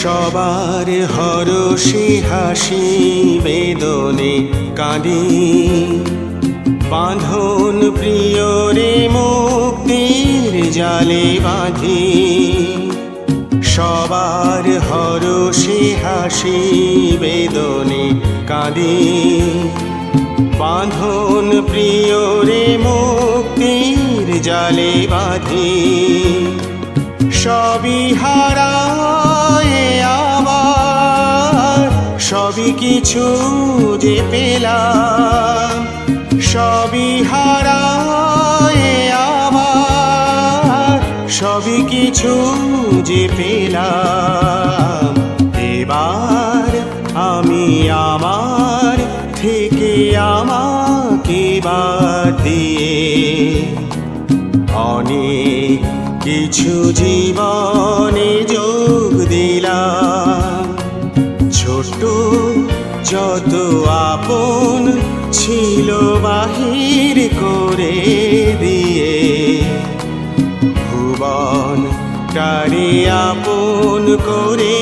সবার হরষে হাসি বেদনে কাঁদি বাঁধন প্রিয়রে মুক্তির জালে বাঁধি সবার হরষে হাসি বেদনে কাঁদি বাঁধন প্রিয়রে মুক্তির জালে বাঁধি সবই হারায় আবার সবই কিছু যে পেলাম সবই হারায় আবার সবই কিছু যে পেলাম এবার আমি আমার থেকে আমাকে বাদ দিয়ে অনেক কিছু জীবনে যোগ দিলাম ছোট যত আপন ছিল বাহির করে দিয়ে ভুবন কারে আপন করে